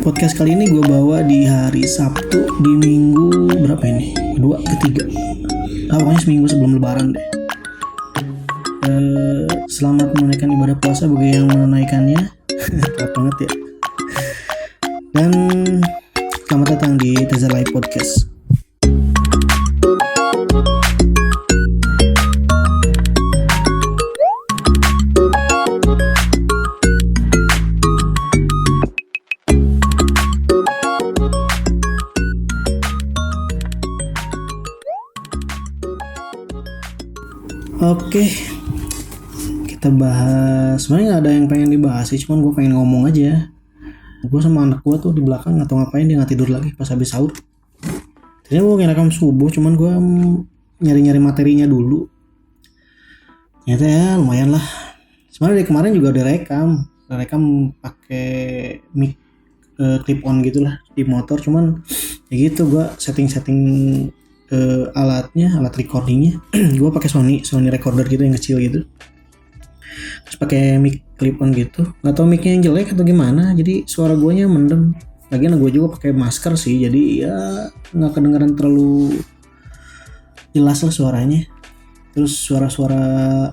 Podcast kali ini gue bawa di hari Sabtu di minggu berapa ini? Kedua, ketiga. Pokoknya seminggu sebelum lebaran deh. Selamat menunaikan ibadah puasa bagi yang menunaikannya. Telat banget ya. Dan selamat datang di Teza Live Podcast. Oke, kita bahas. Sebenarnya nggak ada yang pengen dibahas sih, cuman gue pengen ngomong aja. Gue sama anak gue tuh di belakang atau ngapain, dia nggak tidur lagi pas habis sahur. Tadinya gue ngerekam subuh, cuman gue nyari-nyari materinya dulu. Ternyata ya lumayan lah. Sebenarnya dari kemarin juga udah rekam pakai mic clip on gitulah di motor, cuman ya gitu gue setting alat recordingnya gue pakai Sony recorder gitu yang kecil gitu, terus pakai mic clip on gitu. Nggak tahu micnya yang jelek atau gimana, jadi suara guanya mendem. Lagian gue juga pakai masker sih, jadi ya nggak kedengeran terlalu jelas lah suaranya. Terus suara-suara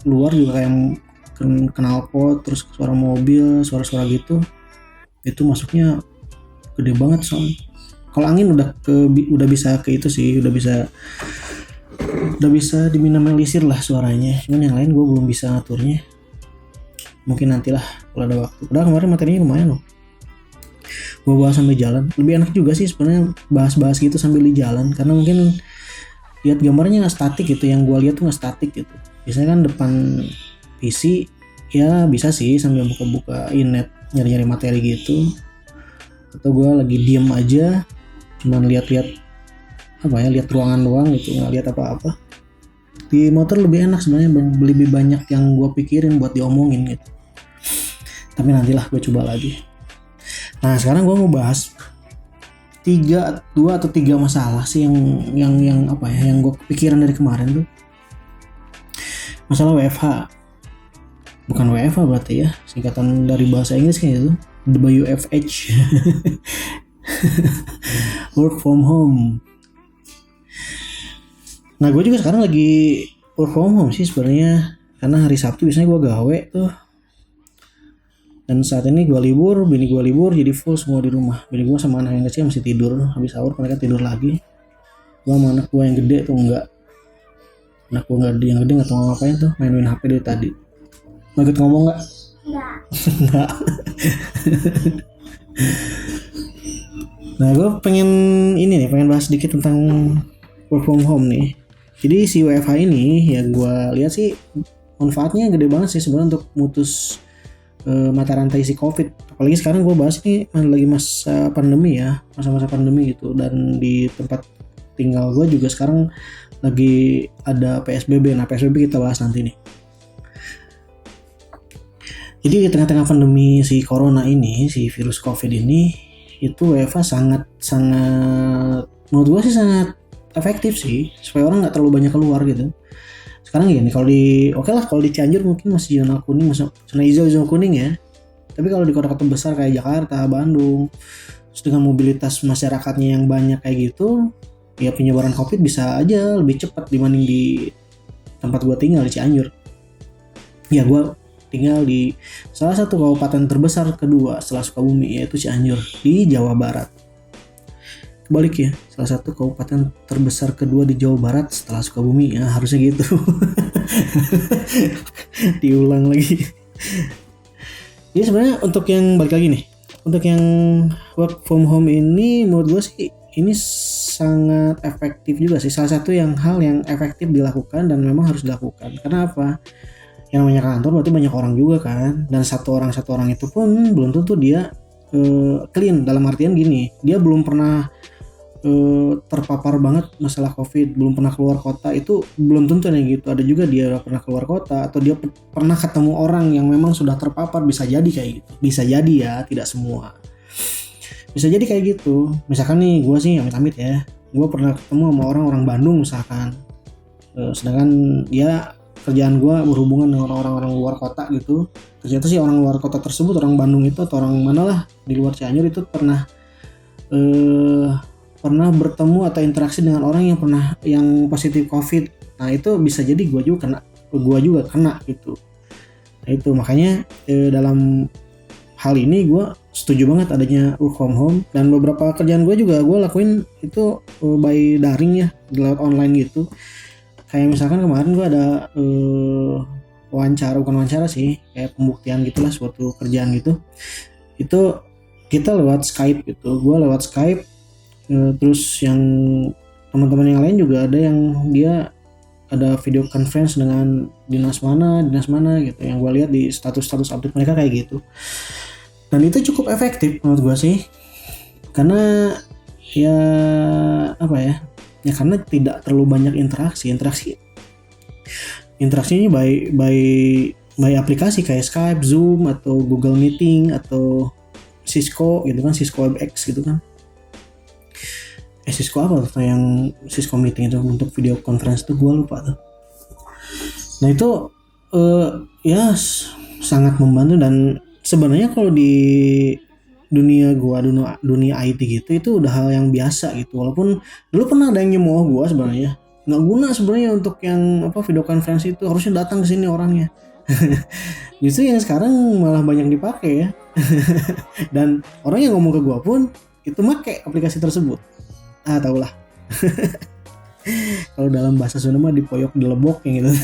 luar juga kayak knalpot, terus suara mobil, suara-suara gitu, itu masuknya gede banget soalnya. Kalau angin udah bisa ke itu sih, udah bisa diminimalisir lah suaranya. Cuman yang lain gue belum bisa ngaturnya. Mungkin nantilah kalau ada waktu. Udah kemarin materinya lumayan loh. Gue bahas sambil jalan. Lebih enak juga sih sebenarnya bahas-bahas gitu sambil di jalan, karena mungkin lihat gambarnya nggak statik gitu. Yang gue lihat tuh nggak statik gitu. Biasanya kan depan PC ya bisa sih sambil buka-buka net, nyari-nyari materi gitu. Atau gue lagi diem aja, cuman lihat ruangan doang gitu, nggak lihat apa-apa. Di motor lebih enak sebenarnya, lebih banyak yang gue pikirin buat diomongin gitu. Tapi nantilah gue coba lagi. Nah sekarang gue mau bahas 2 atau 3 masalah sih yang gue kepikiran dari kemarin tuh. Masalah WFH, bukan WFH berarti ya, singkatan dari bahasa Inggris kayak gitu, WFH. Work from home. Nah gue juga sekarang lagi work from home sih sebenarnya, karena hari Sabtu biasanya gue gawe tuh, dan saat ini gue libur, bini gue libur, jadi full semua di rumah. Bini gue sama anak yang kecil masih tidur, habis sahur mereka tidur lagi. Gue sama anak gue yang gede tuh enggak. Anak gue yang gede nggak tahu ngapain tuh, main HP dari tadi. Mau ikut ngomong nggak? Nggak. Nah gue pengen bahas sedikit tentang work from home nih. Jadi si WFH ini ya gue lihat sih manfaatnya gede banget sih sebenarnya untuk mutus mata rantai si COVID. Apalagi sekarang gue bahas ini lagi masa pandemi ya, masa-masa pandemi gitu. Dan di tempat tinggal gue juga sekarang lagi ada PSBB. Nah PSBB kita bahas nanti nih. Jadi di tengah-tengah pandemi si corona ini, si virus COVID ini, itu WFH sangat menurut gue sih sangat efektif sih, supaya orang nggak terlalu banyak keluar gitu. Sekarang gini, kalau di Cianjur mungkin masih zona kuning, zona hijau, zona kuning ya. Tapi kalau di kota-kota besar kayak Jakarta, Bandung, terus dengan mobilitas masyarakatnya yang banyak kayak gitu, ya penyebaran COVID bisa aja lebih cepat dibanding di tempat gue tinggal di Cianjur. Ya gue tinggal di salah satu kabupaten terbesar kedua setelah Sukabumi, yaitu Cianjur di Jawa Barat. Kebalik ya, salah satu kabupaten terbesar kedua di Jawa Barat setelah Sukabumi, ya harusnya gitu. Diulang lagi. Jadi sebenarnya untuk yang balik lagi nih, untuk yang work from home ini menurut gue sih ini sangat efektif juga sih. Salah satu hal yang efektif dilakukan dan memang harus dilakukan. Karena apa? Yang namanya kantor berarti banyak orang juga kan, dan satu orang itu pun belum tentu dia clean, dalam artian gini, dia belum pernah terpapar banget masalah COVID, belum pernah keluar kota, itu belum tentu nih gitu. Ada juga dia pernah keluar kota atau dia pernah ketemu orang yang memang sudah terpapar, bisa jadi kayak gitu, bisa jadi ya, tidak semua, bisa jadi kayak gitu. Misalkan nih gue sih amit-amit ya, gue pernah ketemu sama orang Bandung misalkan, sedangkan dia kerjaan gue berhubungan dengan orang-orang luar kota gitu. Ternyata sih orang luar kota tersebut, orang Bandung itu atau orang mana lah di luar Cianjur itu pernah pernah bertemu atau interaksi dengan orang yang positif COVID. Nah itu bisa jadi gue juga kena gitu. Nah itu makanya dalam hal ini gue setuju banget adanya work from home, dan beberapa kerjaan gue juga gue lakuin itu by daring ya, lewat online gitu. Kayak misalkan kemarin gue ada bukan wawancara sih, kayak pembuktian gitulah suatu kerjaan gitu. Itu kita lewat Skype gitu, gue lewat Skype, terus yang teman-teman yang lain juga ada yang dia ada video conference dengan dinas mana gitu, yang gue lihat di status update mereka kayak gitu. Dan itu cukup efektif menurut gue sih, karena ya apa ya, karena tidak terlalu banyak interaksinya by aplikasi kayak Skype, Zoom, atau Google Meeting, atau Cisco gitu kan, Cisco WebEx gitu kan. Cisco apa tuh yang Cisco Meeting itu untuk video conference tuh, gue lupa tuh. Nah itu ya sangat membantu, dan sebenarnya kalau di dunia IT gitu itu udah hal yang biasa gitu. Walaupun dulu pernah ada yang nyemooh gue sebenarnya, nggak guna sebenarnya untuk yang video conference itu, harusnya datang ke sini orangnya. Justru yang sekarang malah banyak dipakai ya. Dan orang yang ngomong ke gue pun itu make aplikasi tersebut. Tahulah. Kalau dalam bahasa Sunda mah dipoyok dilebok yang gitu.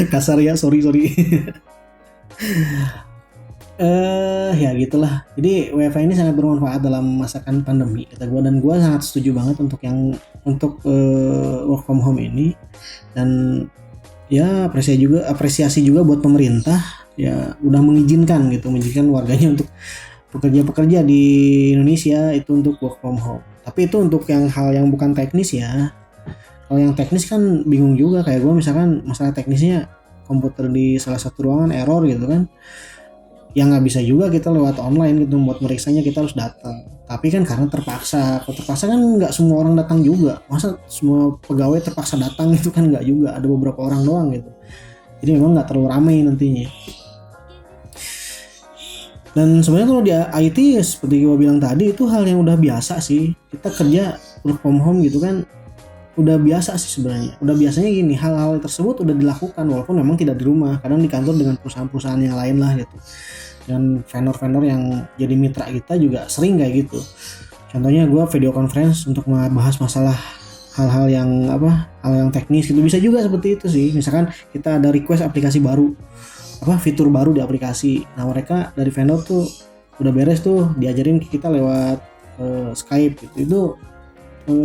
Kasar ya, sorry. Ya gitulah. Jadi WiFi ini sangat bermanfaat dalam masakan pandemi kata gue, dan gue sangat setuju banget untuk work from home ini. Dan ya apresiasi juga buat pemerintah ya udah mengizinkan warganya untuk pekerja di Indonesia itu untuk work from home. Tapi itu untuk hal yang bukan teknis ya. Kalau yang teknis kan bingung juga, kayak gue misalkan masalah teknisnya komputer di salah satu ruangan error gitu kan, yang nggak bisa juga kita lewat online gitu, buat meriksanya kita harus datang. Tapi kan karena terpaksa, kalau terpaksa kan nggak semua orang datang juga, masa semua pegawai terpaksa datang itu kan nggak juga, ada beberapa orang doang gitu. Jadi memang nggak terlalu ramai nantinya. Dan sebenarnya kalau di IT ya seperti gue bilang tadi, itu hal yang udah biasa sih, kita kerja work from home gitu kan udah biasa sih sebenarnya. Udah biasanya gini, hal-hal tersebut udah dilakukan walaupun memang tidak di rumah, kadang di kantor dengan perusahaan-perusahaan yang lain lah gitu. Dan vendor-vendor yang jadi mitra kita juga sering kayak gitu. Contohnya gue video conference untuk membahas masalah hal-hal yang teknis gitu, bisa juga seperti itu sih. Misalkan kita ada request aplikasi baru, fitur baru di aplikasi. Nah mereka dari vendor tuh udah beres tuh diajarin ke kita lewat Skype gitu. Itu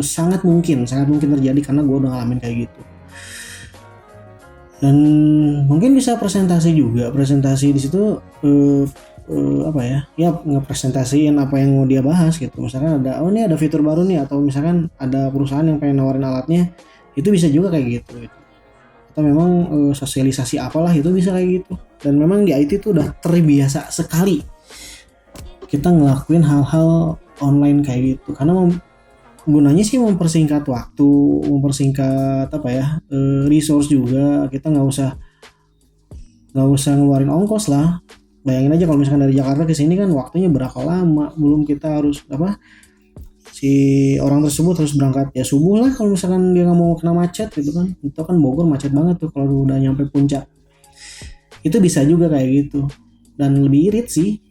sangat mungkin terjadi karena gue udah ngalamin kayak gitu. Dan mungkin bisa presentasi di situ ngepresentasiin apa yang mau dia bahas gitu. Misalkan ini ada fitur baru nih, atau misalkan ada perusahaan yang pengen nawarin alatnya, itu bisa juga kayak gitu. Atau memang sosialisasi apalah, itu bisa kayak gitu. Dan memang di IT itu udah terbiasa sekali kita ngelakuin hal-hal online kayak gitu, karena gunanya sih mempersingkat waktu, mempersingkat resource juga. Kita nggak usah ngeluarin ongkos lah. Bayangin aja kalau misalkan dari Jakarta ke sini kan waktunya berapa lama, belum kita harus si orang tersebut harus berangkat ya subuh lah kalau misalkan dia nggak mau kena macet gitu kan. Itu kan Bogor macet banget tuh kalau udah nyampe puncak. Itu bisa juga kayak gitu. Dan lebih irit sih,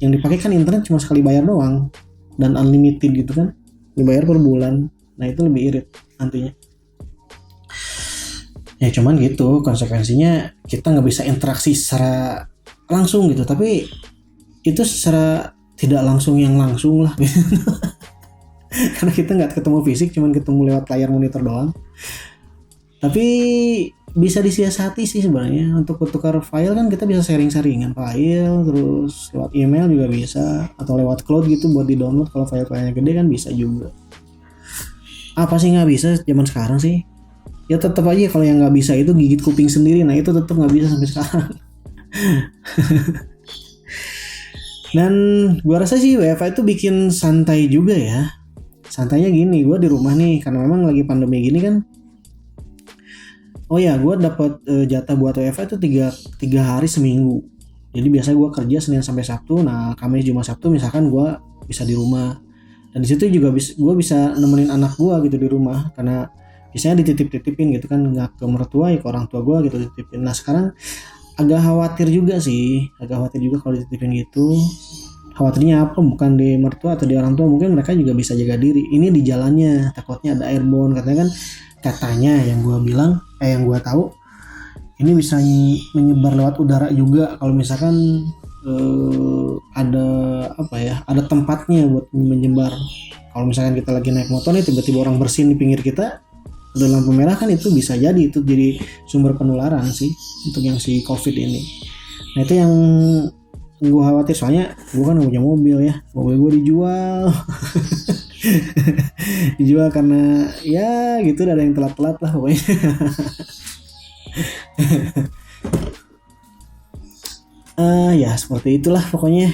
yang dipakai kan internet cuma sekali bayar doang dan unlimited gitu kan, dibayar per bulan. Nah itu lebih irit nantinya. Ya cuman gitu, konsekuensinya kita nggak bisa interaksi secara langsung gitu, tapi itu secara tidak langsung lah gitu. Karena kita nggak ketemu fisik, cuman ketemu lewat layar monitor doang. Tapi bisa disiasati sih sebenarnya. Untuk bertukar file kan kita bisa sharing-sharingan file, terus lewat email juga bisa, atau lewat cloud gitu buat di-download kalau file-filenya gede kan bisa juga. Apa sih nggak bisa zaman sekarang sih? Ya tetap aja kalau yang nggak bisa itu gigit kuping sendiri. Nah itu tetap nggak bisa sampai sekarang. Dan gua rasa sih WiFi itu bikin santai juga ya. Santainya gini, gua di rumah nih karena memang lagi pandemi gini kan. Oh ya, gue dapat jatah buat WiFi itu 3 hari seminggu. Jadi biasanya gue kerja Senin sampai Sabtu. Nah Kamis Jumat Sabtu misalkan gue bisa di rumah. Dan di situ juga gue bisa nemenin anak gue gitu di rumah, karena biasanya dititip-titipin gitu kan, nggak ke mertua ya ke orang tua gue gitu dititipin. Nah sekarang agak khawatir juga kalau dititipin gitu. Khawatirnya apa, bukan di mertua atau di orang tua, mungkin mereka juga bisa jaga diri. Ini di jalannya takutnya ada airborne katanya kan, katanya yang gue tahu ini bisa menyebar lewat udara juga kalau misalkan ada ada tempatnya buat menyebar. Kalau misalkan kita lagi naik motor nih, tiba-tiba orang bersin di pinggir kita, ada lampu merah kan, itu bisa jadi sumber penularan sih untuk yang si COVID ini. Nah itu yang gue khawatir, soalnya gue kan gak punya mobil ya, mobil gue dijual. Dijual karena ya gitu, ada yang telat-telat lah pokoknya. Ya seperti itulah pokoknya.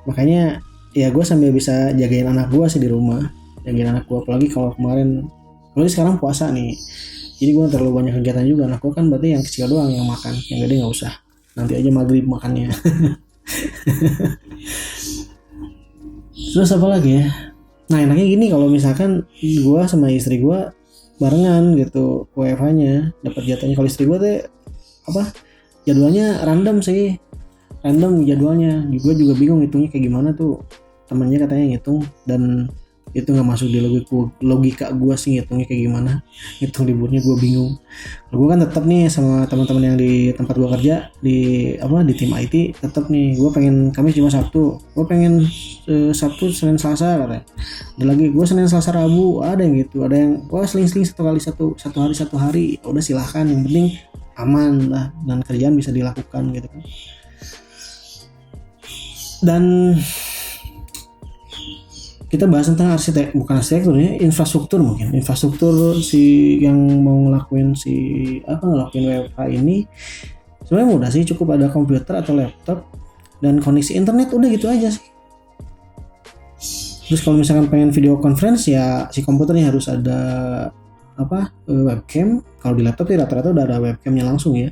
Makanya ya gue sambil bisa jagain anak gue sih di rumah, jagain anak gue. Apalagi apalagi sekarang puasa nih, jadi gue terlalu banyak kegiatan juga. Anak gue kan berarti yang kecil doang yang makan, yang gede nggak usah, nanti aja maghrib makannya. Terus apa lagi ya? Nah enaknya gini, kalau misalkan gue sama istri gue barengan gitu WFH-nya, dapat jatahnya. Kalau istri gue tuh jadwalnya random jadwalnya. Gue juga bingung hitungnya kayak gimana tuh, temennya katanya ngitung dan itu nggak masuk di logika gue sih, ngitungnya kayak gimana, ngitung liburnya gue bingung. Gue kan tetap nih sama teman-teman yang di tempat gue kerja di tim IT, tetap nih gue pengen Kamis cuma Sabtu, gue pengen Sabtu Senin Selasa katanya. Ada lagi gue Senin Selasa Rabu, ada yang gitu, ada yang seling-seling satu hari. Udah silahkan, yang penting aman lah dan kerjaan bisa dilakukan gitu kan. Dan kita bahas tentang infrastruktur si yang mau ngelakuin WFH ini. Sebenarnya mudah sih, cukup ada komputer atau laptop dan koneksi internet, udah gitu aja sih. Terus kalau misalkan pengen video conference ya si komputernya harus ada webcam. Kalau di laptop ya rata-rata udah ada webcamnya langsung ya,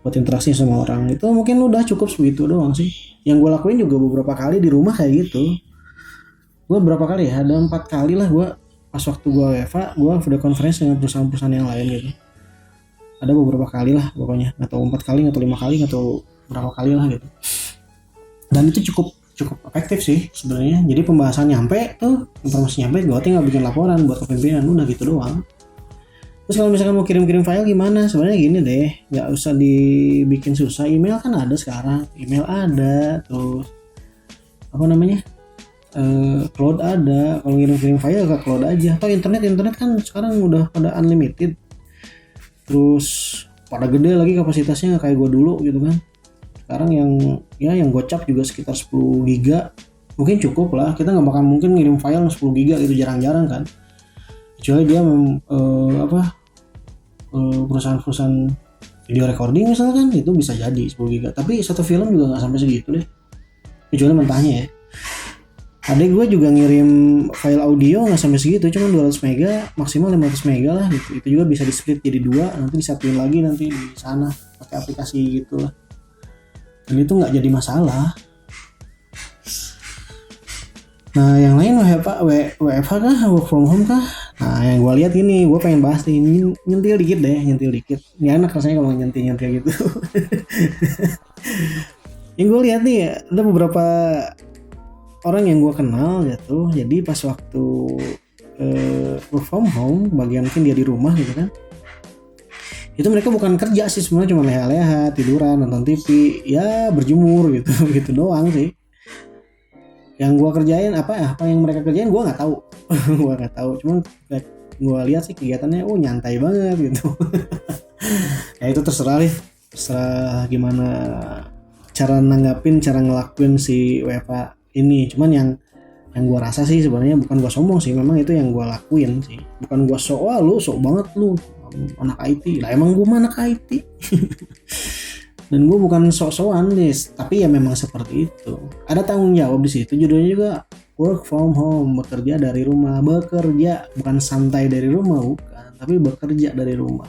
buat interaksi sama orang. Itu mungkin udah cukup segitu doang sih. Yang gue lakuin juga beberapa kali di rumah kayak gitu. Gue berapa kali ya, ada 4 kali lah gue pas waktu gue WFH, gue video conference dengan perusahaan-perusahaan yang lain gitu. Ada beberapa kali lah pokoknya, atau 4 kali atau 5 kali atau berapa kali lah gitu. Dan itu cukup efektif sih sebenarnya. Jadi pembahasan nyampe tuh, informasi nyampe, gue tinggal bikin laporan buat kepemimpinan, udah gitu doang. Terus kalau misalkan mau kirim file gimana? Sebenarnya gini deh, nggak usah dibikin susah. Email kan ada sekarang, email ada, terus cloud ada. Kalau ngirim file ke cloud aja. Atau internet kan sekarang udah pada unlimited. Terus pada gede lagi kapasitasnya, kayak gue dulu gitu kan. Sekarang yang gocap juga sekitar 10 giga mungkin cukup lah. Kita nggak bakal mungkin ngirim file 10 giga gitu, jarang-jarang kan. Kecuali dia perusahaan video recording misalkan, itu bisa jadi 10 giga. Tapi satu film juga nggak sampai segitu deh, kecuali mentahnya ya. Adik gue juga ngirim file audio nggak sampai segitu, cuma 200 mega, maksimal 500 mega lah gitu. Itu juga bisa di split jadi 2, nanti disatuin lagi nanti di sana pakai aplikasi gitu lah. Dan itu nggak jadi masalah. Nah yang lain WFH kah, work from home kah? Nah yang gue lihat ini, gue pengen bahas nih, nyentil dikit. Nggak enak rasanya kalau nyentil gitu. Yang gue lihat nih, ada beberapa orang yang gue kenal gitu. Jadi pas waktu work from home, bagian mungkin dia di rumah gitu kan, itu mereka bukan kerja sih sebenarnya, cuma leha-leha, tiduran, nonton TV, ya berjemur gitu gitu doang sih. Yang gue kerjain apa yang mereka kerjain gue nggak tahu. Gue nggak tahu, cuman gue lihat sih kegiatannya nyantai banget gitu. Ya itu terserah gimana cara ngelakuin si WFH ini. Cuman yang gue rasa sih sebenarnya, bukan gue sombong sih, memang itu yang gue lakuin sih. Bukan gue lu sok banget lu anak IT lah, emang gue mah anak IT. Dan gue bukan sok-sokan nih, tapi ya memang seperti itu. Ada tanggung jawab di situ. Judulnya juga work from home, bekerja dari rumah. Bukan santai dari rumah, bukan, tapi bekerja dari rumah.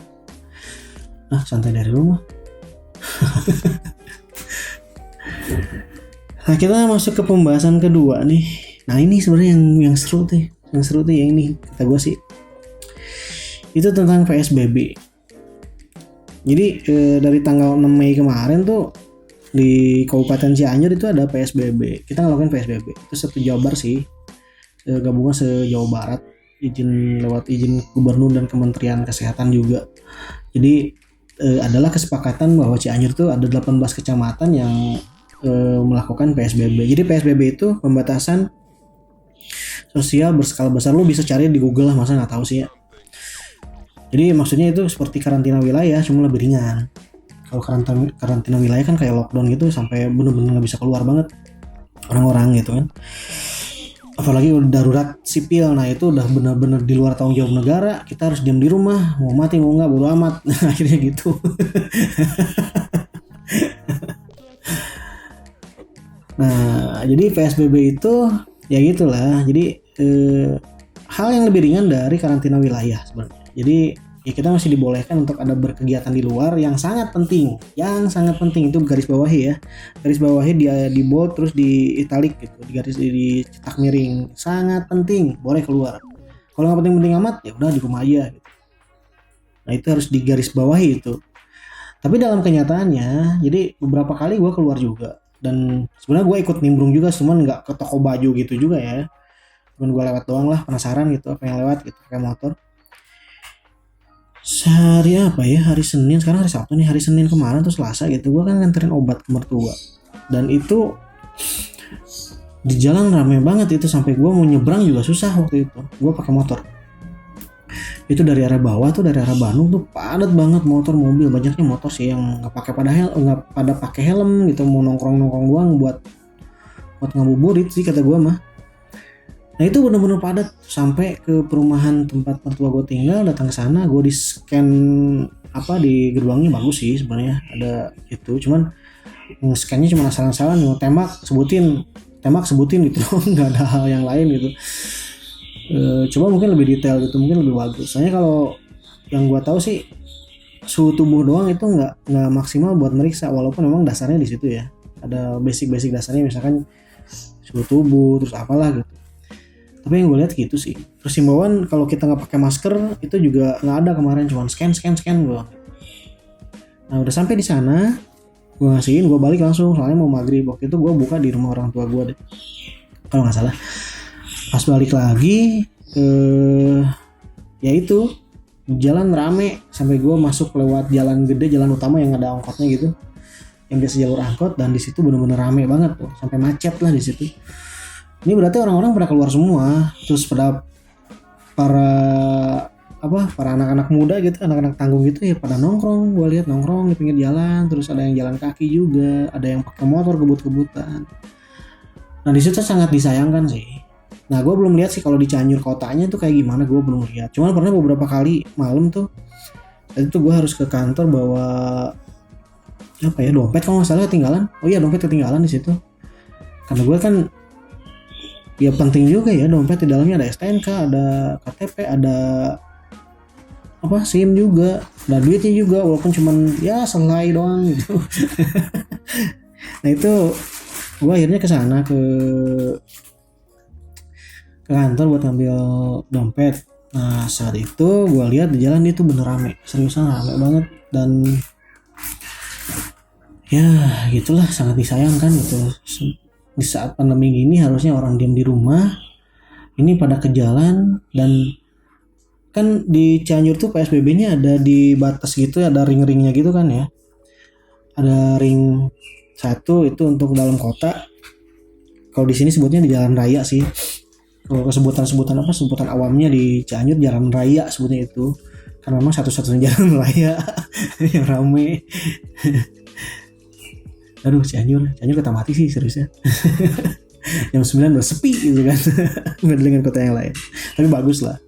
Santai dari rumah. Nah kita masuk ke pembahasan kedua nih. Nah ini sebenarnya yang seru tuh, yang ini kata gue sih, itu tentang PSBB. Jadi dari tanggal 6 Mei kemarin tuh di Kabupaten Cianjur itu ada PSBB. Kita ngelakuin PSBB. Itu satu Jabar sih, gabungan se-Jawa Barat, lewat izin gubernur dan Kementerian Kesehatan juga. Jadi adalah kesepakatan bahwa Cianjur tuh ada 18 kecamatan yang melakukan PSBB. Jadi PSBB itu pembatasan sosial berskala besar. Lu bisa cari di Google lah, masa nggak tahu sih ya. Jadi maksudnya itu seperti karantina wilayah, cuma lebih ringan. Kalau karantina wilayah kan kayak lockdown gitu, sampai bener-bener nggak bisa keluar banget orang-orang gitu kan. Apalagi udah darurat sipil, nah itu udah bener-bener di luar tanggung jawab negara. Kita harus diam di rumah, mau mati mau nggak bodo amat. Akhirnya gitu. Nah jadi PSBB itu ya gitulah. Jadi hal yang lebih ringan dari karantina wilayah sebenarnya. Jadi ya kita masih dibolehkan untuk ada berkegiatan di luar yang sangat penting itu garis bawahi ya, garis bawahi dia di bold terus di italic gitu, di garis di cetak miring, sangat penting, boleh keluar. Kalau nggak penting-penting amat ya udah di rumah aja gitu. Nah itu harus di garis bawahi itu. Tapi dalam kenyataannya, jadi beberapa kali gue keluar juga, dan sebenarnya gue ikut nimbrung juga, cuman nggak ke toko baju gitu juga ya, cuman gue lewat doang lah, penasaran gitu apa yang lewat gitu pakai motor. Sehari apa ya, hari Senin, sekarang hari Sabtu nih, hari Senin kemarin tuh Selasa gitu, gue kan nganterin obat ke mertua, dan itu di jalan rame banget itu, sampai gue mau nyebrang juga susah waktu itu, gue pakai motor. Itu dari arah bawah tuh, dari arah Bandung tuh padat banget motor, mobil, banyaknya motor sih yang nggak pada pakai helm gitu, mau nongkrong doang buat ngabuburit sih kata gue mah. Nah itu bener-bener padat sampai ke perumahan tempat mertua gue tinggal. Datang ke sana, gue di scan apa di gerbangnya bagus sih sebenarnya, ada itu, cuman scannya cuma asal-asalan, tembak sebutin gitu, nggak ada hal yang lain gitu. Coba mungkin lebih detail gitu, mungkin lebih bagus. Soalnya kalau yang gue tahu sih suhu tubuh doang itu nggak maksimal buat meriksa, walaupun memang dasarnya di situ ya, ada basic dasarnya, misalkan suhu tubuh terus apalah gitu. Tapi yang gue lihat gitu sih. Terus himbauan kalau kita nggak pakai masker itu juga nggak ada kemarin, cuma scan gue. Nah udah sampai di sana, gue ngasihin, gue balik langsung, soalnya mau maghrib. Waktu itu gue buka di rumah orang tua gue deh, kalau nggak salah. Pas balik lagi, ya itu jalan rame sampai gue masuk lewat jalan gede, jalan utama yang ada angkotnya gitu, yang biasa jalur angkot, dan di situ bener-bener rame banget tuh, sampai macet lah di situ. Ini berarti orang-orang pada keluar semua, terus pada para anak-anak muda gitu, anak-anak tanggung gitu ya pada nongkrong. Gue lihat nongkrong di pinggir jalan, terus ada yang jalan kaki juga, ada yang pakai motor kebut-kebutan. Nah di situ sangat disayangkan sih. Nah gue belum lihat sih kalau di Cianjur kotanya tuh kayak gimana, gue belum lihat. Cuman pernah beberapa kali malam tuh, itu gue harus ke kantor bawa apa ya, dompet kalau nggak salah ketinggalan. Oh iya, dompet ketinggalan di situ. Karena gue kan ya penting juga ya, dompet di dalamnya ada STNK, ada KTP, ada SIM juga, ada duitnya juga, walaupun cuman ya selai doang gitu. Nah itu gue akhirnya ke sana ke kantor buat ngambil dompet. Nah saat itu gue lihat di jalan itu bener rame, seriusan rame banget, dan ya gitulah, sangat disayangkan gitu. Di saat pandemi gini harusnya orang diam di rumah, ini pada ke jalan. Dan kan di Cianjur tuh PSBB-nya ada di batas gitu, ada ring-ringnya gitu kan ya, ada ring satu itu untuk dalam kota. Kalau di sini sebutnya di jalan raya sih. Kalau sebutan awamnya di Cianjur jalan raya sebutnya itu, karena memang satu-satunya jalan raya yang rame. Aduh Cianjur kata mati sih seriusnya. Jam 9 udah sepi gitu kan. Beda dengan kota yang lain, tapi bagus lah.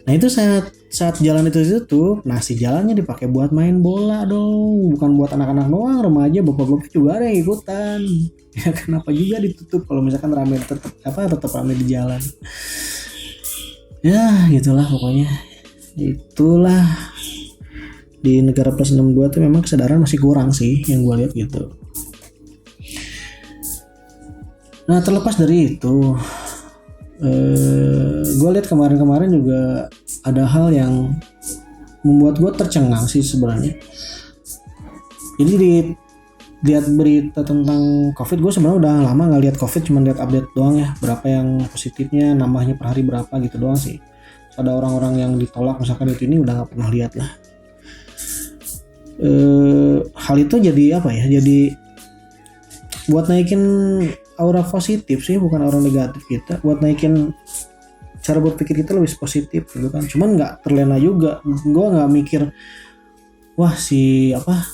Nah itu saat jalan itu tuh, nasi jalannya dipakai buat main bola dong, bukan buat anak-anak doang, remaja, bapak-bapak juga ada yang ikutan. Ya kenapa juga ditutup kalau misalkan rame, tetap rame di jalan. Ya gitulah pokoknya. Itulah, di negara plus 62 tuh memang kesadaran masih kurang sih yang gue lihat gitu. Nah terlepas dari itu, gue lihat kemarin juga ada hal yang membuat gue tercengang sih sebenarnya. Jadi lihat berita tentang COVID, gue sebenarnya udah lama nggak lihat COVID, cuma lihat update doang ya, berapa yang positifnya, nambahnya per hari berapa gitu doang sih. Ada orang-orang yang ditolak misalkan itu, ini udah nggak pernah lihat lah. Hal itu jadi apa ya? Jadi buat naikin aura positif sih, bukan aura negatif kita, buat naikin cara berpikir kita lebih positif gitu kan. Cuman nggak terlena juga, gue nggak mikir wah si apa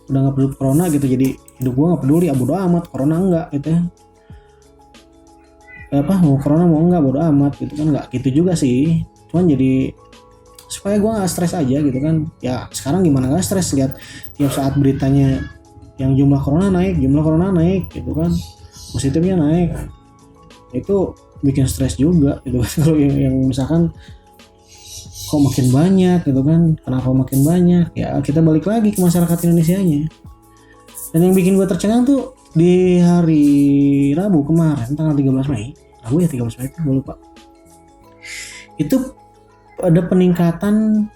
udah nggak peduli corona gitu, jadi hidup gue nggak peduli, bodo amat corona enggak gitu ya, apa mau corona mau enggak bodo amat gitu kan, nggak gitu juga sih. Cuman jadi supaya gue nggak stres aja gitu kan. Ya sekarang gimana nggak stres lihat tiap saat beritanya yang jumlah corona naik gitu kan, positifnya naik, itu bikin stres juga gitu kan. Kalau yang misalkan kok makin banyak gitu kan, kenapa makin banyak, ya kita balik lagi ke masyarakat Indonesianya. Dan yang bikin gue tercengang tuh di hari Rabu kemarin tanggal 13 Mei, Rabu ya 13 Mei itu gue lupa, itu ada peningkatan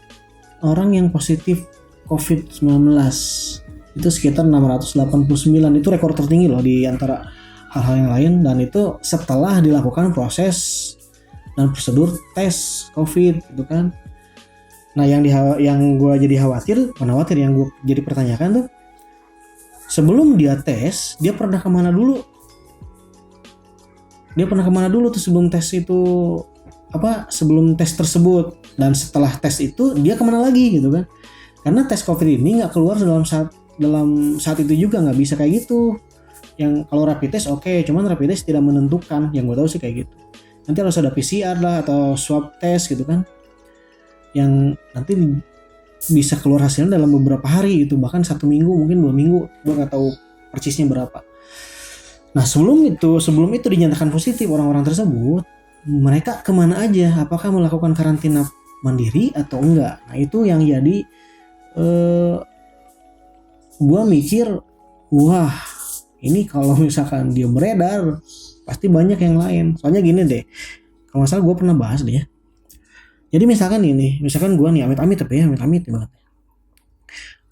orang yang positif COVID-19 itu sekitar 689, itu rekor tertinggi loh di antara hal-hal yang lain. Dan itu setelah dilakukan proses dan prosedur tes COVID gitu kan. Nah yang gue jadi yang gue jadi pertanyakan tuh, sebelum dia tes dia pernah kemana dulu? Tuh sebelum tes itu, sebelum tes tersebut, dan setelah tes itu dia kemana lagi gitu kan? Karena tes COVID ini nggak keluar dalam saat itu juga, nggak bisa kayak gitu. Yang kalau rapid test oke, cuman rapid test tidak menentukan, yang gue tahu sih kayak gitu. Nanti harus ada PCR lah atau swab test gitu kan, yang nanti bisa keluar hasilnya dalam beberapa hari itu, bahkan 1 minggu mungkin 2 minggu, gue nggak tahu persisnya berapa. Nah sebelum itu dinyatakan positif orang-orang tersebut, mereka kemana aja? Apakah melakukan karantina mandiri atau enggak? Nah itu yang jadi gue mikir, wah ini kalau misalkan dia beredar pasti banyak yang lain. Soalnya gini deh, kalau nggak salah gue pernah bahas deh ya. Jadi misalkan gue nih amit-amit banget.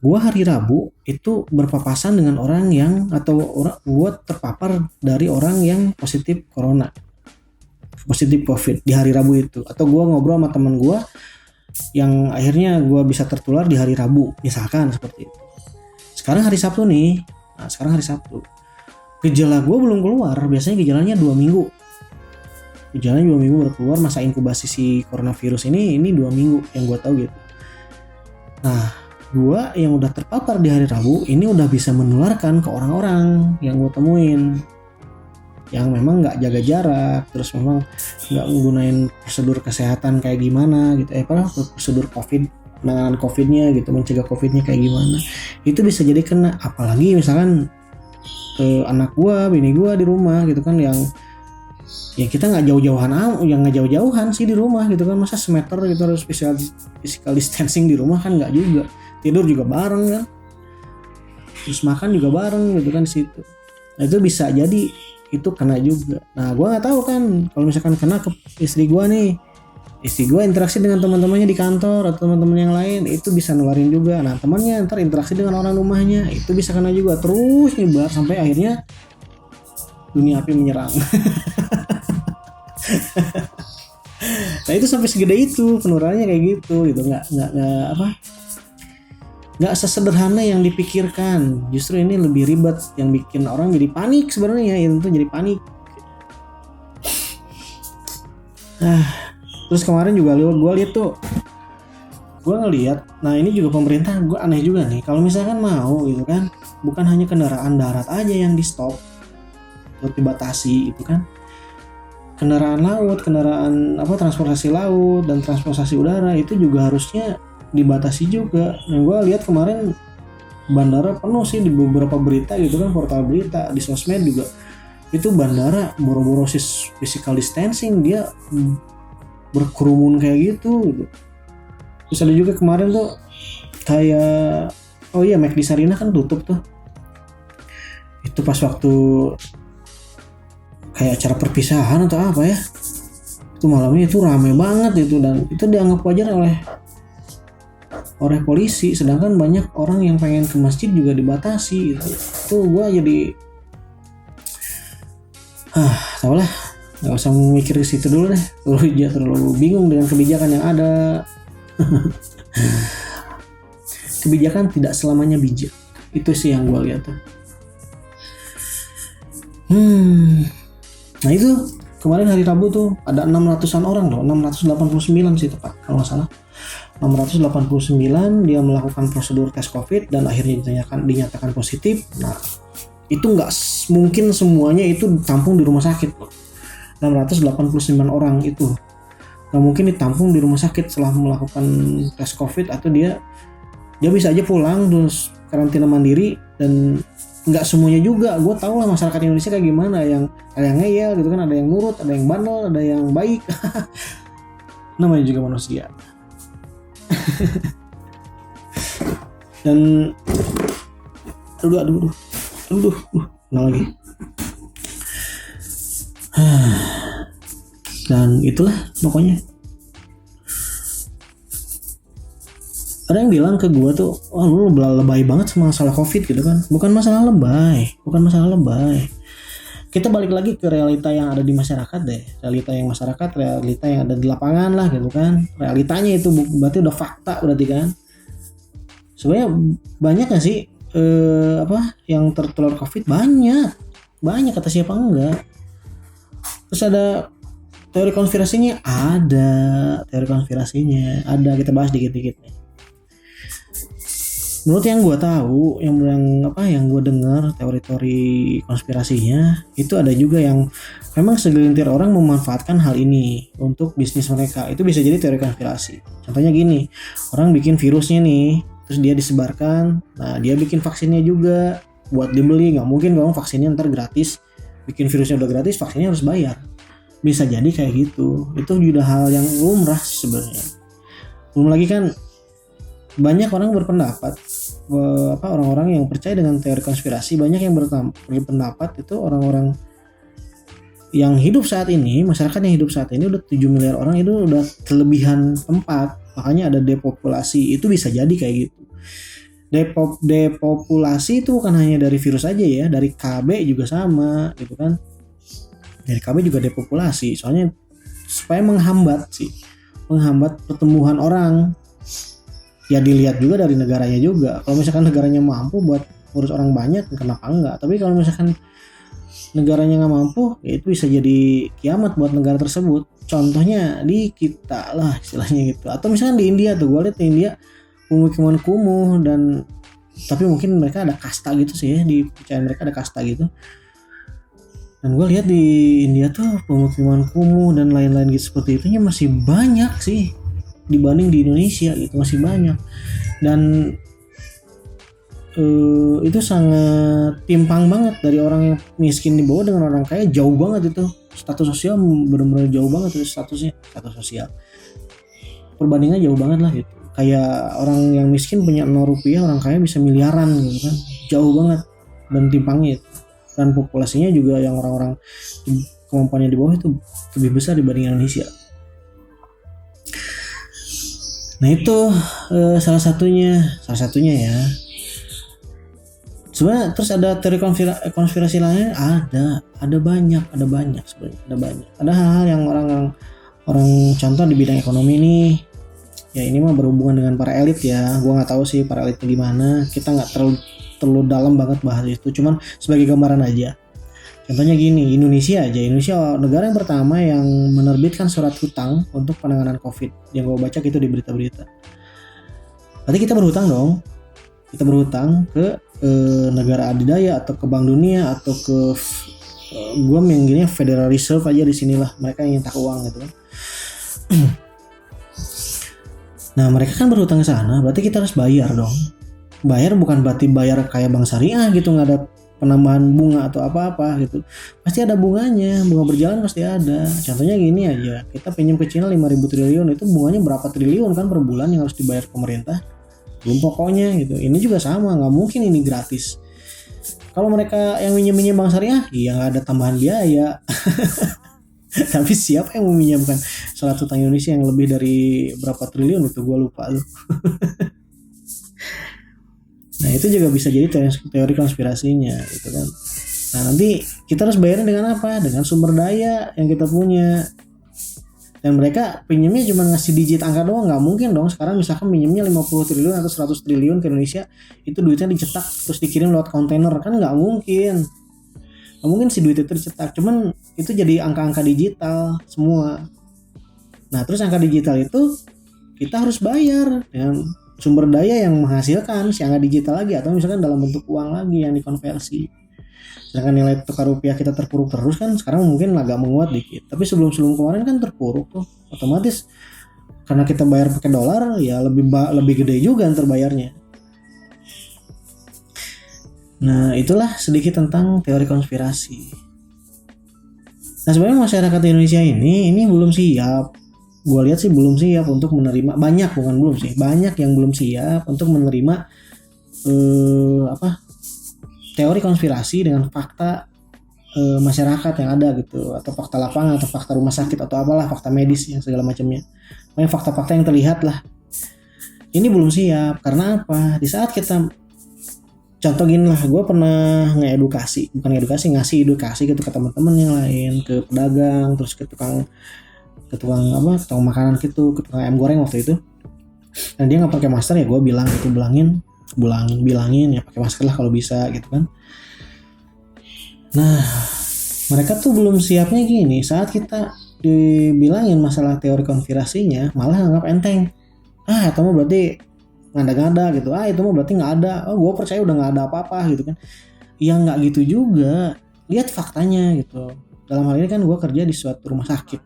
Gue hari Rabu itu berpapasan dengan gue terpapar dari orang yang positif corona, positif COVID di hari Rabu itu. Atau gue ngobrol sama teman gue yang akhirnya gue bisa tertular di hari Rabu, misalkan seperti itu. Sekarang hari Sabtu nih, gejala gue belum keluar. Biasanya gejalanya 2 minggu. Gejalanya 2 minggu baru keluar. Masa inkubasi si coronavirus ini 2 minggu yang gue tahu gitu. Nah, gue yang udah terpapar di hari Rabu ini udah bisa menularkan ke orang-orang yang gue temuin, yang memang nggak jaga jarak, terus memang nggak menggunakan prosedur kesehatan kayak gimana gitu, prosedur COVID, penanganan COVID-nya gitu, mencegah COVID-nya kayak gimana. Itu bisa jadi kena. Apalagi misalkan anak gua, bini gua di rumah gitu kan, yang ya kita nggak jauh-jauhan sih di rumah gitu kan. Masa semeter gitu harus physical distancing di rumah kan, nggak juga. Tidur juga bareng kan, terus makan juga bareng gitu kan di situ. Nah itu bisa jadi itu kena juga. Nah gua nggak tahu kan kalau misalkan kena ke istri gua interaksi dengan teman-temannya di kantor atau teman-teman yang lain, itu bisa nularin juga. Nah temannya ntar interaksi dengan orang rumahnya, itu bisa kena juga. Terus nyebar sampai akhirnya dunia api menyerang. Nah itu sampai segede itu penularannya kayak gitu nggak sesederhana yang dipikirkan. Justru ini lebih ribet, yang bikin orang jadi panik sebenarnya. Itu jadi panik. Terus kemarin juga gue ngeliat, nah ini juga pemerintah, gue aneh juga nih, kalau misalkan mau gitu kan, bukan hanya kendaraan darat aja yang di stop atau dibatasi itu kan, kendaraan laut, transportasi laut dan transportasi udara itu juga harusnya dibatasi juga. Nah gue lihat kemarin bandara penuh sih di beberapa berita gitu kan, portal berita di sosmed juga, itu bandara boro-boro physical distancing, dia berkerumun kayak gitu. Terus ada juga kemarin tuh kayak McD Sarina kan tutup tuh. Itu pas waktu kayak acara perpisahan atau apa ya. Itu malamnya itu ramai banget itu, dan itu dianggap wajar oleh polisi, sedangkan banyak orang yang pengen ke masjid juga dibatasi gitu. Itu gue jadi tau lah, nggak usah mikir ke situ dulu deh, terlalu bingung dengan kebijakan yang ada. Kebijakan tidak selamanya bijak, itu sih yang gue lihat tuh. Nah itu kemarin hari Rabu tuh ada 600-an orang loh, 689 sih tepat kalau nggak salah. 689 dia melakukan prosedur tes COVID dan akhirnya dinyatakan positif. Nah itu nggak mungkin semuanya itu ditampung di rumah sakit loh. 689 orang itu nggak mungkin ditampung di rumah sakit setelah melakukan tes COVID, atau dia bisa aja pulang terus karantina mandiri. Dan nggak semuanya juga, gue tau lah masyarakat Indonesia kayak gimana, yang ada yang ngeyel gitu kan, ada yang nurut, ada yang bandel, ada yang baik. Namanya juga manusia. Dan aduh, nah lagi. Dan itulah pokoknya. Ada yang bilang ke gue tuh, wah lu lebay banget sama masalah COVID gitu kan. Bukan masalah lebay. Kita balik lagi ke realita yang ada di masyarakat deh. Realita yang ada di lapangan lah gitu kan. Realitanya itu berarti udah fakta berarti kan. Sebenarnya banyak gak sih yang tertular COVID? Banyak, kata siapa enggak. Terus ada teori konspirasinya, ada, kita bahas dikit-dikit nih. Menurut yang gue tahu, yang gue dengar teori-teori konspirasinya, itu ada juga yang memang segelintir orang memanfaatkan hal ini untuk bisnis mereka. Itu bisa jadi teori konspirasi. Contohnya gini, orang bikin virusnya nih, terus dia disebarkan, nah dia bikin vaksinnya juga buat dibeli. Nggak mungkin dong vaksinnya ntar gratis, bikin virusnya udah gratis, vaksinnya harus bayar. Bisa jadi kayak gitu. Itu juga hal yang lumrah sebenarnya. Belum lagi kan banyak orang berpendapat, orang-orang yang percaya dengan teori konspirasi, banyak yang berpendapat itu orang-orang yang hidup saat ini, masyarakat yang hidup saat ini udah 7 miliar orang, itu udah kelebihan tempat, makanya ada depopulasi. Itu bisa jadi kayak gitu. Depopulasi itu bukan hanya dari virus aja ya, dari KB juga sama gitu kan. Dari KB juga depopulasi, soalnya supaya menghambat pertumbuhan orang. Ya dilihat juga dari negaranya juga. Kalau misalkan negaranya mampu buat ngurus orang banyak, kenapa enggak? Tapi kalau misalkan negaranya nggak mampu, ya itu bisa jadi kiamat buat negara tersebut. Contohnya di kita lah istilahnya gitu. Atau misalkan di India tuh, gue lihat di India pemukiman kumuh, dan tapi mungkin mereka ada kasta gitu sih ya, di kepercayaan mereka ada kasta gitu. Dan gue lihat di India tuh pemukiman kumuh dan lain-lain gitu seperti itunya masih banyak sih dibanding di Indonesia gitu, masih banyak. Dan itu sangat timpang banget, dari orang yang miskin di bawah dengan orang kaya jauh banget itu. Status sosial benar-benar jauh banget itu, status sosial. Perbandingannya jauh banget lah gitu. Kayak orang yang miskin punya 0 rupiah, orang kaya bisa miliaran gitu kan. Jauh banget dan timpangnya itu. Dan populasinya juga yang orang-orang kemampuannya di bawah itu lebih besar dibanding Indonesia. Nah itu salah satunya ya. Sebenarnya terus ada teori konspirasi lainnya, ada banyak sebenarnya, ada hal-hal yang orang contoh di bidang ekonomi nih. Ya ini mah berhubungan dengan para elit ya. Gua nggak tahu sih para elitnya gimana. Kita nggak terlalu dalam banget bahas itu. Cuman sebagai gambaran aja. Contohnya gini, Indonesia negara yang pertama yang menerbitkan surat hutang untuk penanganan COVID. Yang gue baca gitu di berita-berita. Berarti kita berhutang dong. Kita berhutang ke negara adidaya atau ke Bank Dunia atau ke gue mengingginya Federal Reserve aja di sinilah. Mereka yang nyetak uang gitu kan. Nah mereka kan berhutang ke sana, berarti kita harus bayar dong. Bayar bukan berarti bayar kayak bank syariah gitu, nggak ada penambahan bunga atau apa-apa gitu. Pasti ada bunganya, bunga berjalan pasti ada. Contohnya gini aja, kita pinjam ke Cina 5.000 triliun, itu bunganya berapa triliun kan per bulan yang harus dibayar pemerintah. Belum pokoknya gitu. Ini juga sama, nggak mungkin ini gratis. Kalau mereka yang minjem bank syariah, iya nggak ada tambahan biaya. Tapi siapa yang meminjamkan salah satu utang Indonesia yang lebih dari berapa triliun itu gue lupa tuh. Nah itu juga bisa jadi teori konspirasinya gitu kan. Nah nanti kita harus bayarin dengan apa? Dengan sumber daya yang kita punya. Dan mereka pinjamnya cuma ngasih digit angka doang, nggak mungkin dong. Sekarang misalkan pinjamnya 50 triliun atau 100 triliun ke Indonesia, itu duitnya dicetak terus dikirim lewat kontainer, kan nggak mungkin. Nggak mungkin si duit itu dicetak, cuman itu jadi angka-angka digital semua. Nah terus angka digital itu kita harus bayar dengan sumber daya yang menghasilkan si angka digital lagi, atau misalkan dalam bentuk uang lagi yang dikonversi. Sedangkan nilai tukar rupiah kita terpuruk terus kan, sekarang mungkin agak menguat dikit. Tapi sebelum kemarin kan terpuruk tuh, otomatis karena kita bayar pakai dolar ya lebih gede juga ntar bayarnya. Nah itulah sedikit tentang teori konspirasi. Nah sebenarnya masyarakat Indonesia ini belum siap. Gue lihat sih belum siap untuk menerima, banyak yang belum siap untuk menerima teori konspirasi dengan fakta masyarakat yang ada gitu, atau fakta lapangan atau fakta rumah sakit atau apalah, fakta medis yang segala macamnya. Pokoknya fakta-fakta yang terlihat lah. Ini belum siap karena apa? Di saat kita contoh gini lah, gue pernah ngasih edukasi gitu ke teman-teman yang lain, ke pedagang, terus ke tukang makanan gitu, ke tukang ayam goreng waktu itu. Dan dia nggak pakai masker ya, gue bilang gitu, bilangin ya pakai masker lah kalau bisa gitu kan. Nah mereka tuh belum siapnya gini, saat kita dibilangin masalah teori konspirasinya malah anggap enteng. Itu mah berarti ngada-ngada gitu, itu mah berarti nggak ada. Gue percaya udah nggak ada apa-apa gitu kan. Ya nggak gitu juga, lihat faktanya gitu. Dalam hal ini kan gue kerja di suatu rumah sakit,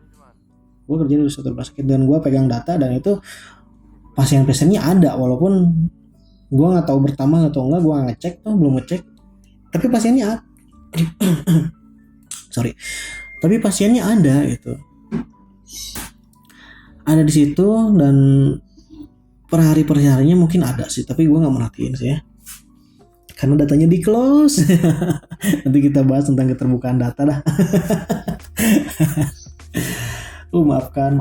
dan gue pegang data, dan itu pasien-pasiennya ada, walaupun gue nggak tahu bertambah atau enggak, gue belum ngecek, tapi pasiennya tapi pasiennya ada gitu, ada di situ, dan perharinya mungkin ada sih, tapi gue nggak merhatiin sih ya, karena datanya di close. Nanti kita bahas tentang keterbukaan data dah. Maafkan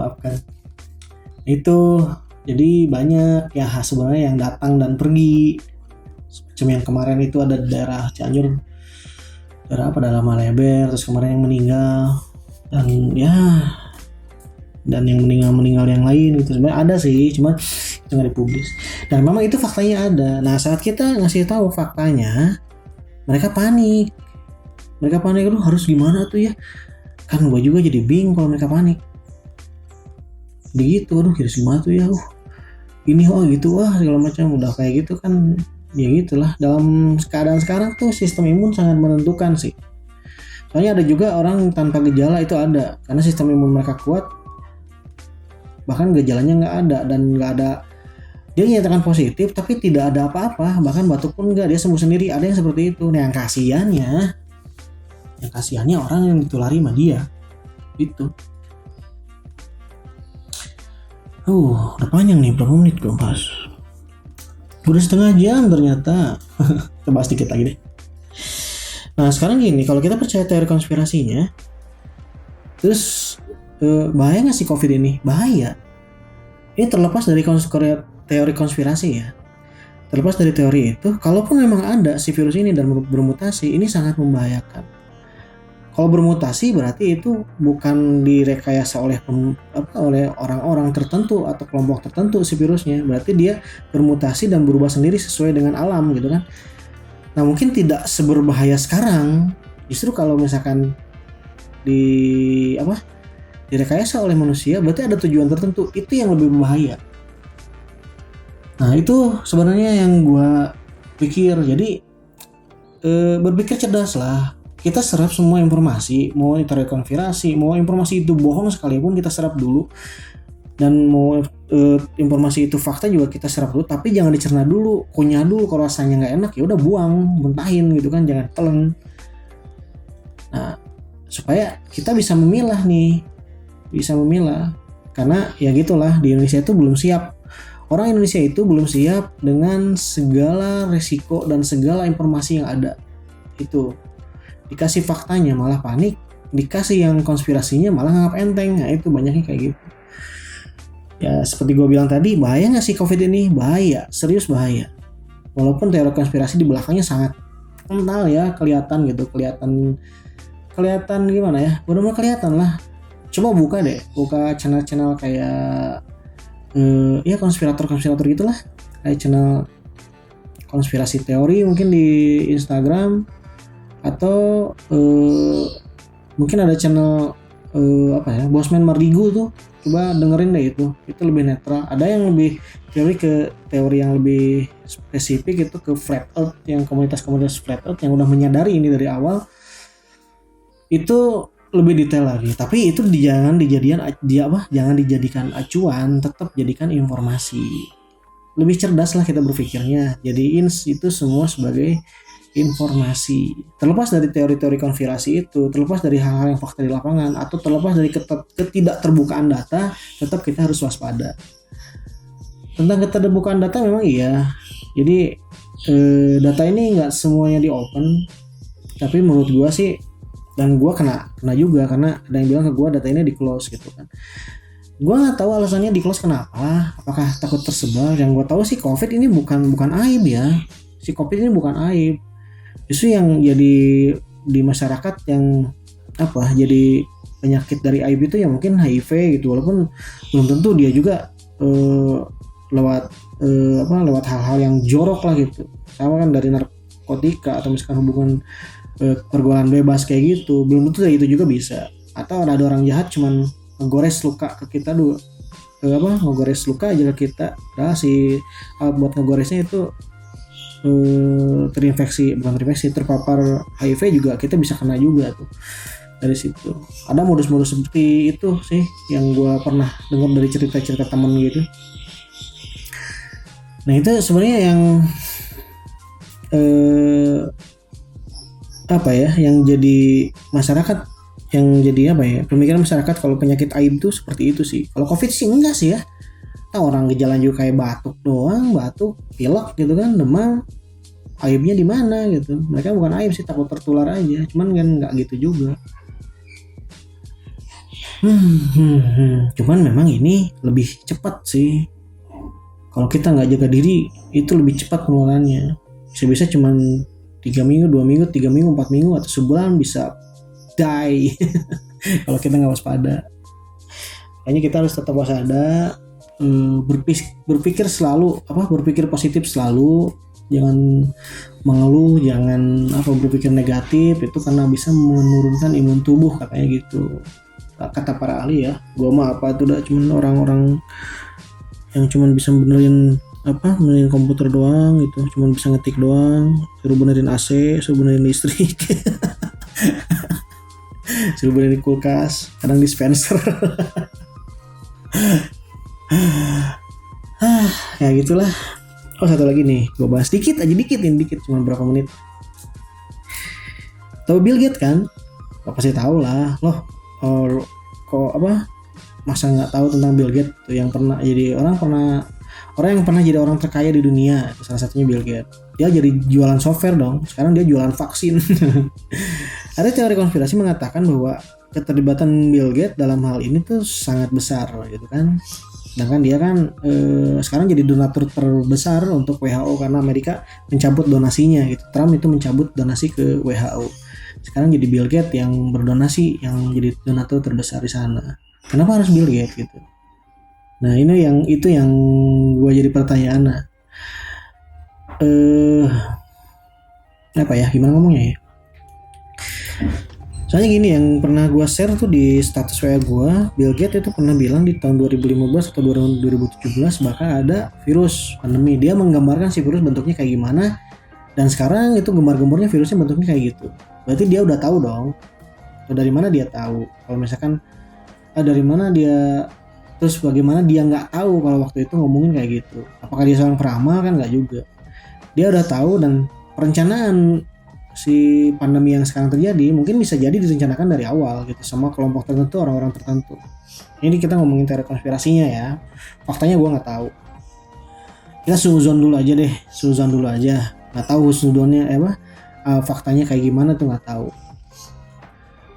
itu. Jadi banyak ya sebenarnya yang datang dan pergi. Macam yang kemarin itu ada di daerah Cianjur, daerah Maleber, terus kemarin yang meninggal, dan yang meninggal yang lain gitu. Sebenarnya ada sih, cuma itu nggak dipublis. Dan memang itu faktanya ada. Nah saat kita ngasih tahu faktanya, mereka panik. Aduh harus gimana tuh ya? Kan gue juga jadi bingung kalau mereka panik. Begitu, aduh harus gimana tuh ya? Ini gitu segala macam, udah kayak gitu kan. Ya gitulah, dalam keadaan sekarang tuh sistem imun sangat menentukan sih. Soalnya ada juga orang tanpa gejala itu ada, karena sistem imun mereka kuat, bahkan gejalanya nggak ada, dan nggak ada, dia nyatakan positif tapi tidak ada apa-apa, bahkan batuk pun nggak, dia sembuh sendiri. Ada yang seperti itu. Nah yang kasihannya orang yang ditulari sama dia itu. Udah panjang nih, berapa menit gue bahas? Udah setengah jam ternyata. Kita bahas dikit lagi deh. Nah sekarang gini, kalau kita percaya teori konspirasinya, terus bahaya nggak sih COVID ini? Bahaya. Ini terlepas dari teori konspirasi ya. Terlepas dari teori itu, kalaupun memang ada si virus ini dan bermutasi, ini sangat membahayakan. Kalau bermutasi berarti itu bukan direkayasa oleh orang-orang tertentu atau kelompok tertentu si virusnya. Berarti dia bermutasi dan berubah sendiri sesuai dengan alam gitu kan. Nah mungkin tidak seberbahaya sekarang. Justru kalau misalkan direkayasa oleh manusia, berarti ada tujuan tertentu. Itu yang lebih berbahaya. Nah itu sebenarnya yang gue pikir. Jadi berpikir cerdas lah. Kita serap semua informasi, mau teori konspirasi, mau informasi itu bohong sekalipun kita serap dulu, dan mau informasi itu fakta juga kita serap dulu, tapi jangan dicerna dulu, kunyah dulu. Kalau rasanya nggak enak ya udah buang, muntahin gitu kan, jangan telan. Nah supaya kita bisa memilah, karena ya gitulah, di Indonesia itu belum siap. Orang Indonesia itu belum siap dengan segala resiko dan segala informasi yang ada. Itu dikasih faktanya malah panik, dikasih yang konspirasinya malah nganggap enteng. Nah itu banyaknya kayak gitu. Ya seperti gue bilang tadi, bahaya nggak sih COVID ini? Bahaya, serius bahaya. Walaupun teori konspirasi di belakangnya sangat kental ya, kelihatan gitu, kelihatan gimana ya, benar-benar kelihatan lah. Coba buka channel-channel kayak ya konspirator gitulah, kayak channel konspirasi teori mungkin di Instagram, atau mungkin ada channel Bosman Mardigu tuh, coba dengerin deh, itu lebih netral. Ada yang lebih teori yang lebih spesifik itu ke flat earth, yang komunitas flat earth yang udah menyadari ini dari awal, itu lebih detail lagi. Tapi itu jangan dijadikan acuan, tetap jadikan informasi. Lebih cerdas lah kita berpikirnya, jadiin itu semua sebagai informasi. Terlepas dari teori-teori konspirasi itu, terlepas dari hal-hal yang fakta di lapangan, atau terlepas dari ketidakterbukaan data, tetap kita harus waspada. Tentang keterbukaan data memang iya. Jadi data ini nggak semuanya di open, tapi menurut gua sih, dan gua kena juga karena ada yang bilang ke gua data ini di close gitu kan. Gua nggak tahu alasannya di close kenapa, apakah takut tersebar. Yang gua tahu sih COVID ini bukan aib ya. Si COVID ini bukan aib. Justru yang jadi di masyarakat yang jadi penyakit dari aib itu ya mungkin HIV gitu, walaupun belum tentu dia juga lewat hal-hal yang jorok lah gitu. Sama kan dari narkotika atau misalkan hubungan pergaulan bebas kayak gitu, belum tentu dari itu juga bisa. Atau ada orang jahat cuman ngegores luka ke kita dulu, ngegores luka aja ke kita, si alat buat ngegoresnya itu terpapar HIV juga, kita bisa kena juga tuh dari situ. Ada modus-modus seperti itu sih yang gue pernah dengar dari cerita-cerita teman gitu. Nah itu sebenarnya yang yang jadi masyarakat, yang jadi pemikiran masyarakat kalau penyakit aib itu seperti itu sih. Kalau COVID sih enggak sih ya. Tahu orang gejala juga kayak batuk, pilek gitu kan, demam. Aibnya di mana gitu? Mereka bukan aib sih, takut tertular aja. Cuman kan nggak gitu juga. Cuman memang ini lebih cepat sih. Kalau kita nggak jaga diri, itu lebih cepat penularannya. Bisa-bisa cuman 3 minggu, 2 minggu, 3 minggu, 4 minggu, atau sebulan bisa die. Kalau kita nggak waspada. Kayaknya kita harus tetap waspada, berpikir positif selalu. Jangan mengeluh, jangan berpikir negatif, itu karena bisa menurunkan imun tubuh katanya gitu. Kata para ahli ya. Gua mah itu udah cuman orang-orang yang cuman bisa benerin komputer doang gitu, cuman bisa ngetik doang, suruh benerin AC, suruh benerin listrik. Suruh benerin kulkas, kadang dispenser. Ya gitulah. Oh satu lagi nih, gue bahas dikit, cuma berapa menit. Tahu Bill Gates kan? Lo pasti tahu lah. Masa nggak tahu tentang Bill Gates tuh, yang pernah jadi orang yang pernah jadi orang terkaya di dunia. Salah satunya Bill Gates. Dia jadi jualan software dong. Sekarang dia jualan vaksin. Ada teori konspirasi mengatakan bahwa keterlibatan Bill Gates dalam hal ini tuh sangat besar gitu kan. Sedangkan dia kan sekarang jadi donatur terbesar untuk WHO karena Amerika mencabut donasinya gitu. Trump itu mencabut donasi ke WHO. Sekarang jadi Bill Gates yang berdonasi, yang jadi donatur terbesar di sana. Kenapa harus Bill Gates gitu? Nah ini itu yang gue jadi pertanyaan. Gimana ngomongnya ya? Soalnya gini, yang pernah gue share tuh di status WA gue, Bill Gates itu pernah bilang di tahun 2015 atau 2017 bakal ada virus pandemi. Dia menggambarkan si virus bentuknya kayak gimana, dan sekarang itu gembar-gembornya virusnya bentuknya kayak gitu. Berarti dia udah tahu dong. Atau dari mana dia tahu? Kalau misalkan dari mana dia, terus bagaimana dia nggak tahu kalau waktu itu ngomongin kayak gitu? Apakah dia seorang peramal? Kan nggak juga. Dia udah tahu, dan perencanaan si pandemi yang sekarang terjadi mungkin bisa jadi direncanakan dari awal gitu sama kelompok tertentu, orang-orang tertentu. Ini kita ngomongin teori konspirasinya ya. Faktanya gue nggak tahu. Kita suzon dulu aja deh, nggak tahu husnudonnya faktanya kayak gimana tuh nggak tahu.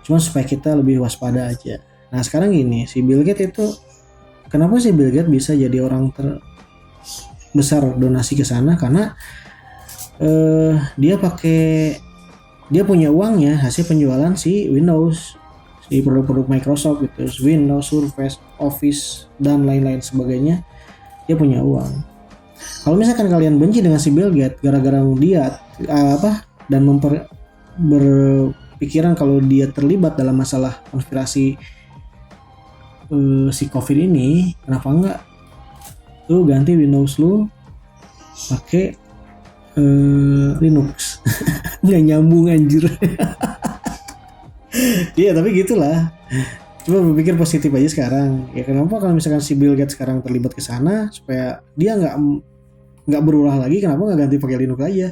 Cuma supaya kita lebih waspada aja. Nah sekarang gini, si Bill Gates itu, kenapa sih Bill Gates bisa jadi orang terbesar donasi ke sana? Karena dia punya uangnya hasil penjualan si Windows, si produk-produk Microsoft gitu, Windows, Surface, Office dan lain-lain sebagainya. Dia punya uang. Kalau misalkan kalian benci dengan si Bill Gates gara-gara dia dan berpikiran kalau dia terlibat dalam masalah konspirasi si COVID ini, kenapa enggak lu ganti Windows lu pakai Linux? Nggak nyambung anjir. Iya tapi gitulah. Coba berpikir positif aja sekarang. Ya kenapa kalau misalkan si Bill Gates sekarang terlibat ke sana supaya dia nggak berulah lagi, kenapa nggak ganti pakai Linux aja?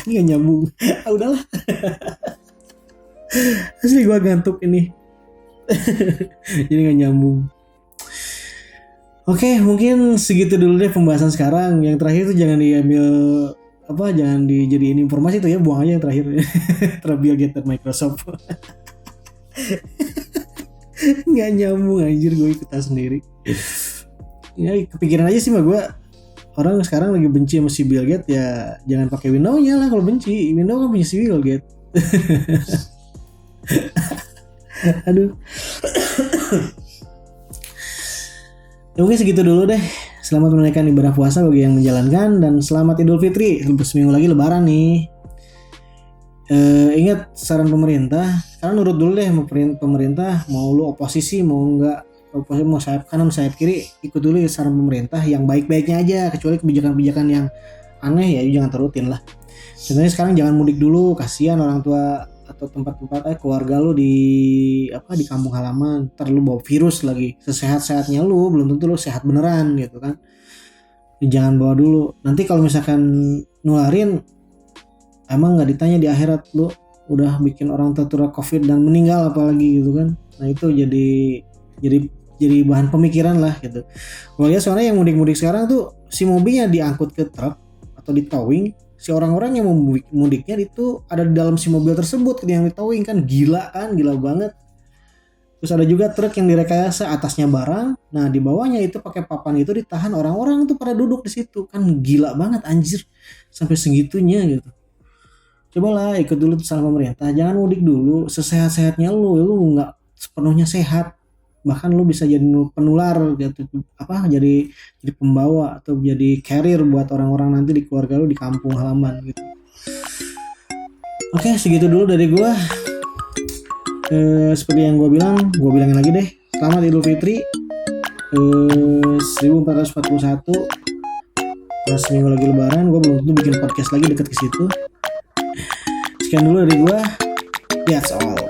Nggak nyambung. Udahlah. Asli gua ngantuk ini. Jadi nggak nyambung. Oke, mungkin segitu dulu deh pembahasan sekarang. Yang terakhir itu jangan diambil jangan dijadiin informasi tuh ya, buang aja yang terakhir. Bill Gates dan Microsoft. Nggak nyambung anjir, gue ikutan sendiri. Ya kepikiran aja sih mah gue, orang sekarang lagi benci sama si Bill Gates, ya jangan pakai Windows-nya lah kalau benci. Windows kan punya si Bill Gates. Aduh. Ya mungkin segitu dulu deh. Selamat menunaikan ibadah puasa bagi yang menjalankan, dan selamat Idul Fitri. Seminggu lagi Lebaran nih. Ingat saran pemerintah. Sekarang nurut dulu deh pemerintah. Mau lu oposisi mau enggak, oposisi mau sayap kanan sayap kiri, ikut dulu saran pemerintah yang baik-baiknya aja. Kecuali kebijakan-kebijakan yang aneh ya jangan terutin lah. Sebenarnya sekarang jangan mudik dulu, kasihan orang tua atau tempat-tempat keluarga lu di kampung halaman, ntar lu bawa virus lagi. Sesehat-sehatnya lu belum tentu lu sehat beneran gitu kan. Jangan bawa dulu, nanti kalau misalkan nularin emang nggak ditanya di akhirat lu udah bikin orang tertular COVID dan meninggal apalagi gitu kan. Nah itu jadi bahan pemikiran lah gitu. Gue lihat soalnya yang mudik-mudik sekarang tuh si mobilnya diangkut ke truk atau di towing, si orang-orang yang mau mudiknya itu ada di dalam si mobil tersebut yang di towing kan. Gila banget. Terus ada juga truk yang direkayasa atasnya barang, nah di bawahnya itu pakai papan itu ditahan orang-orang tuh pada duduk di situ kan. Gila banget anjir, sampai segitunya gitu. Cobalah ikut dulu saran pemerintah, jangan mudik dulu. Sesehat-sehatnya lu nggak sepenuhnya sehat, bahkan lu bisa jadi penular gitu, jadi pembawa atau jadi carrier buat orang-orang nanti di keluarga lu di kampung halaman gitu. Oke, segitu dulu dari gua. Seperti yang gue bilangin lagi deh, selamat Idul Fitri 1441. Pas seminggu lagi Lebaran, gue belum tentu bikin podcast lagi deket ke situ. Sekian dulu dari gue. That's all.